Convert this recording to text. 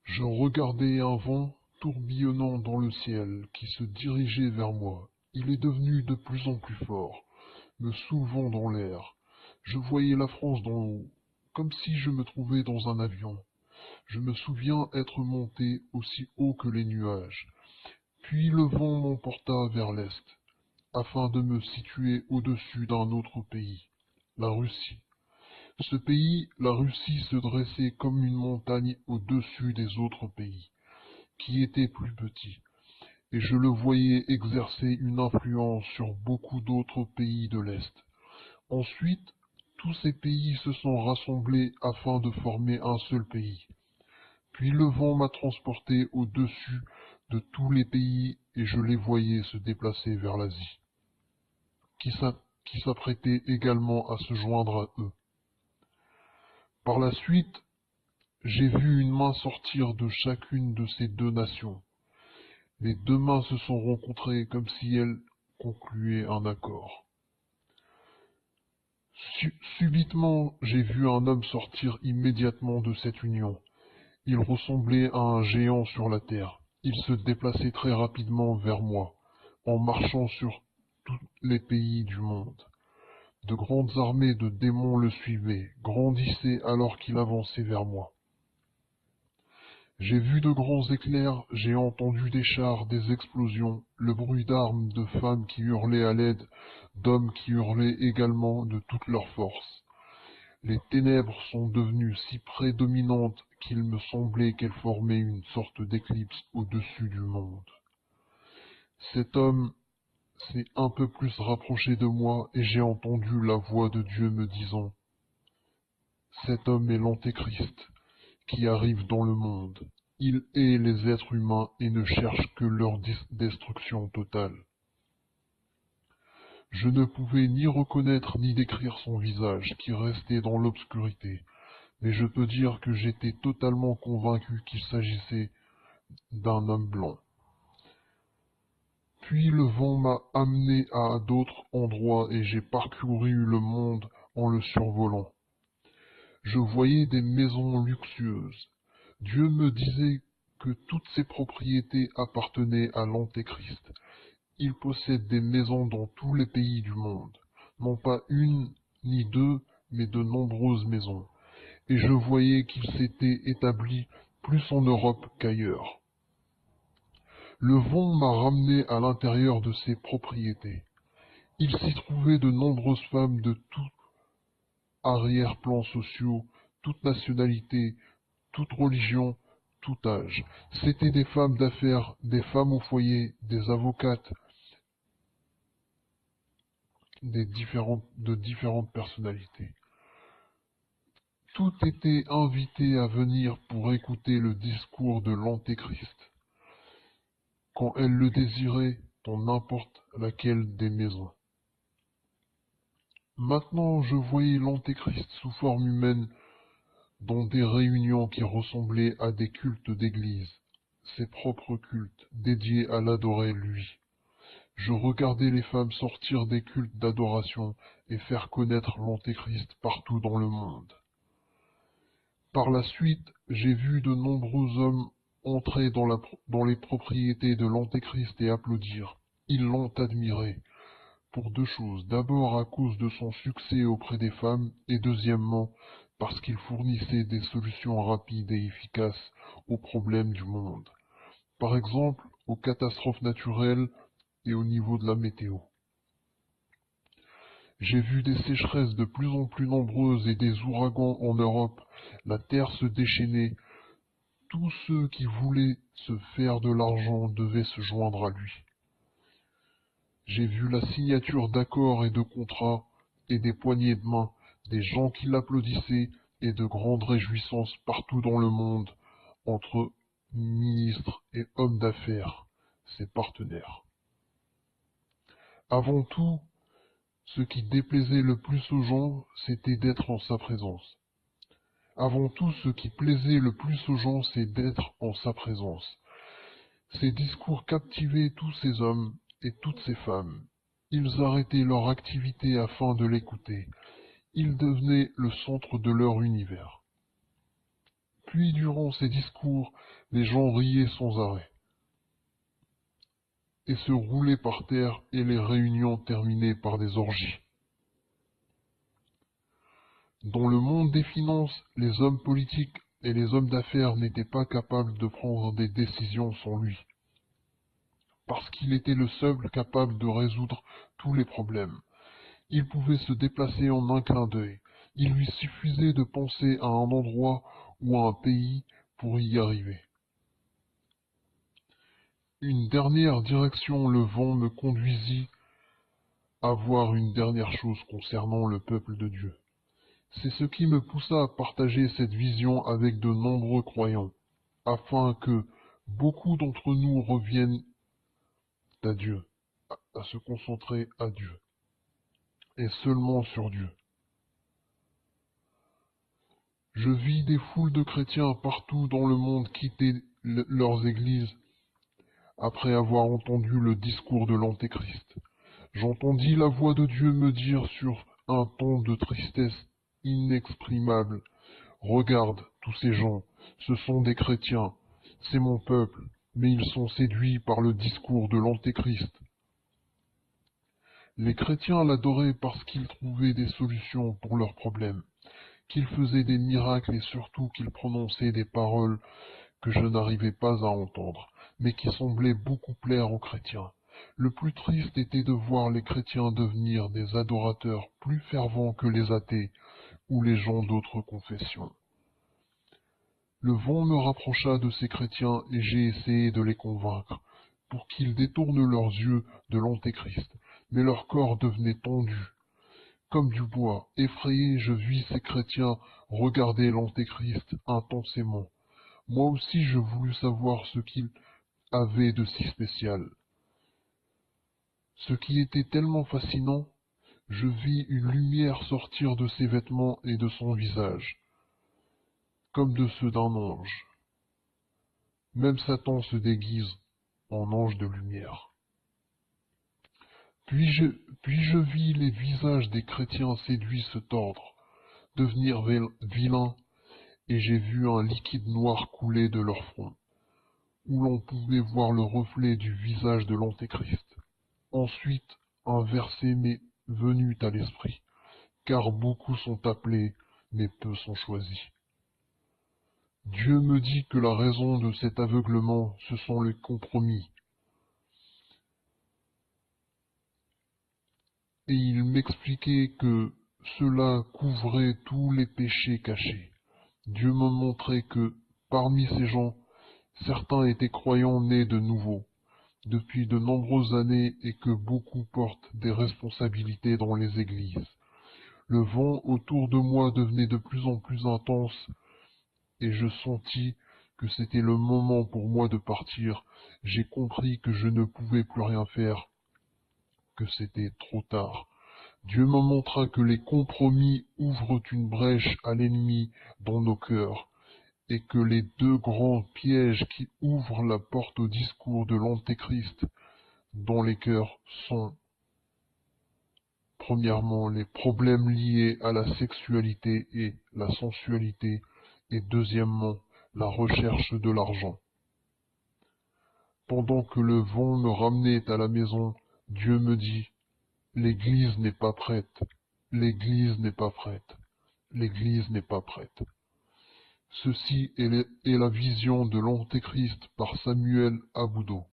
Je regardais un vent tourbillonnant dans le ciel qui se dirigeait vers moi. Il est devenu de plus en plus fort, me soulevant dans l'air. Je voyais la France d'en haut, comme si je me trouvais dans un avion. Je me souviens être monté aussi haut que les nuages. Puis le vent m'emporta vers l'est, afin de me situer au-dessus d'un autre pays, la Russie. Ce pays, la Russie, se dressait comme une montagne au-dessus des autres pays, qui étaient plus petits, et je le voyais exercer une influence sur beaucoup d'autres pays de l'Est. Ensuite, tous ces pays se sont rassemblés afin de former un seul pays. Puis le vent m'a transporté au-dessus de tous les pays et je les voyais se déplacer vers l'Asie, qui s'apprêtait également à se joindre à eux. Par la suite, j'ai vu une main sortir de chacune de ces deux nations. Les deux mains se sont rencontrées comme si elles concluaient un accord. Subitement, j'ai vu un homme sortir immédiatement de cette union. Il ressemblait à un géant sur la terre. Il se déplaçait très rapidement vers moi, en marchant sur tous les pays du monde. De grandes armées de démons le suivaient, grandissaient alors qu'il avançait vers moi. J'ai vu de grands éclairs, j'ai entendu des chars, des explosions, le bruit d'armes, de femmes qui hurlaient à l'aide, d'hommes qui hurlaient également de toute leur force. Les ténèbres sont devenues si prédominantes qu'il me semblait qu'elles formaient une sorte d'éclipse au-dessus du monde. Cet homme s'est un peu plus rapproché de moi et j'ai entendu la voix de Dieu me disant: cet homme est l'Antéchrist qui arrive dans le monde. Il hait les êtres humains et ne cherche que leur destruction totale. Je ne pouvais ni reconnaître ni décrire son visage, qui restait dans l'obscurité, mais je peux dire que j'étais totalement convaincu qu'il s'agissait d'un homme blanc. Puis le vent m'a amené à d'autres endroits et j'ai parcouru le monde en le survolant. Je voyais des maisons luxueuses. Dieu me disait que toutes ces propriétés appartenaient à l'Antéchrist. Il possède des maisons dans tous les pays du monde, non pas une ni deux, mais de nombreuses maisons, et je voyais qu'il s'était établi plus en Europe qu'ailleurs. Le vent m'a ramené à l'intérieur de ses propriétés. Il s'y trouvait de nombreuses femmes de tous arrière-plans sociaux, toute nationalité, toute religion, tout âge. C'étaient des femmes d'affaires, des femmes au foyer, des avocates, de différentes personnalités. Toutes étaient invitées à venir pour écouter le discours de l'Antéchrist, quand elles le désiraient, dans n'importe laquelle des maisons. Maintenant, je voyais l'Antéchrist sous forme humaine dans des réunions qui ressemblaient à des cultes d'église, ses propres cultes, dédiés à l'adorer lui. Je regardais les femmes sortir des cultes d'adoration et faire connaître l'Antéchrist partout dans le monde. Par la suite, j'ai vu de nombreux hommes entrer dans les propriétés de l'Antéchrist et applaudir. Ils l'ont admiré. Pour deux choses. D'abord à cause de son succès auprès des femmes et deuxièmement parce qu'il fournissait des solutions rapides et efficaces aux problèmes du monde. Par exemple, aux catastrophes naturelles et au niveau de la météo. J'ai vu des sécheresses de plus en plus nombreuses et des ouragans en Europe, la terre se déchaîner. Tous ceux qui voulaient se faire de l'argent devaient se joindre à lui. J'ai vu la signature d'accords et de contrats, et des poignées de main, des gens qui l'applaudissaient, et de grandes réjouissances partout dans le monde, entre ministres et hommes d'affaires, ses partenaires. Avant tout, ce qui déplaisait le plus aux gens, c'était d'être en sa présence. Avant tout, ce qui plaisait le plus aux gens, c'est d'être en sa présence. Ses discours captivaient tous ces hommes et toutes ces femmes. Ils arrêtaient leur activité afin de l'écouter. Il devenait le centre de leur univers. Puis durant ces discours, les gens riaient sans arrêt et se roulaient par terre et les réunions terminaient par des orgies. Dans le monde des finances, les hommes politiques et les hommes d'affaires n'étaient pas capables de prendre des décisions sans lui, parce qu'il était le seul capable de résoudre tous les problèmes. Il pouvait se déplacer en un clin d'œil. Il lui suffisait de penser à un endroit ou à un pays pour y arriver. Une dernière direction, le vent me conduisit à voir une dernière chose concernant le peuple de Dieu. C'est ce qui me poussa à partager cette vision avec de nombreux croyants, afin que beaucoup d'entre nous reviennent à Dieu, à se concentrer à Dieu, et seulement sur Dieu. Je vis des foules de chrétiens partout dans le monde quitter leurs églises après avoir entendu le discours de l'Antéchrist. J'entendis la voix de Dieu me dire sur un ton de tristesse inexprimable, « Regarde, tous ces gens, ce sont des chrétiens, c'est mon peuple, mais ils sont séduits par le discours de l'Antéchrist. » Les chrétiens l'adoraient parce qu'ils trouvaient des solutions pour leurs problèmes, qu'il faisait des miracles et surtout qu'il prononçait des paroles que je n'arrivais pas à entendre, mais qui semblaient beaucoup plaire aux chrétiens. Le plus triste était de voir les chrétiens devenir des adorateurs plus fervents que les athées ou les gens d'autres confessions. Le vent me rapprocha de ces chrétiens et j'ai essayé de les convaincre pour qu'ils détournent leurs yeux de l'Antéchrist, mais leur corps devenait tendu comme du bois. Effrayé, je vis ces chrétiens regarder l'Antéchrist intensément. Moi aussi je voulus savoir ce qu'il avait de si spécial. Ce qui était tellement fascinant, je vis une lumière sortir de ses vêtements et de son visage, comme de ceux d'un ange. Même Satan se déguise en ange de lumière. Puis je vis les visages des chrétiens séduits se tordre, devenir vilains, et j'ai vu un liquide noir couler de leur front, où l'on pouvait voir le reflet du visage de l'Antéchrist. Ensuite, un verset m'est venu à l'esprit, car beaucoup sont appelés, mais peu sont choisis. Dieu me dit que la raison de cet aveuglement, ce sont les compromis. Et il m'expliquait que cela couvrait tous les péchés cachés. Dieu me montrait que, parmi ces gens, certains étaient croyants nés de nouveau, depuis de nombreuses années, et que beaucoup portent des responsabilités dans les églises. Le vent autour de moi devenait de plus en plus intense, et je sentis que c'était le moment pour moi de partir. J'ai compris que je ne pouvais plus rien faire, que c'était trop tard. Dieu me montra que les compromis ouvrent une brèche à l'ennemi dans nos cœurs, et que les deux grands pièges qui ouvrent la porte au discours de l'Antéchrist dans les cœurs sont, premièrement, les problèmes liés à la sexualité et la sensualité, et deuxièmement, la recherche de l'argent. Pendant que le vent me ramenait à la maison, Dieu me dit, « L'Église n'est pas prête, l'Église n'est pas prête, l'Église n'est pas prête. » Ceci est la vision de l'Antéchrist par Samuel Aboudo.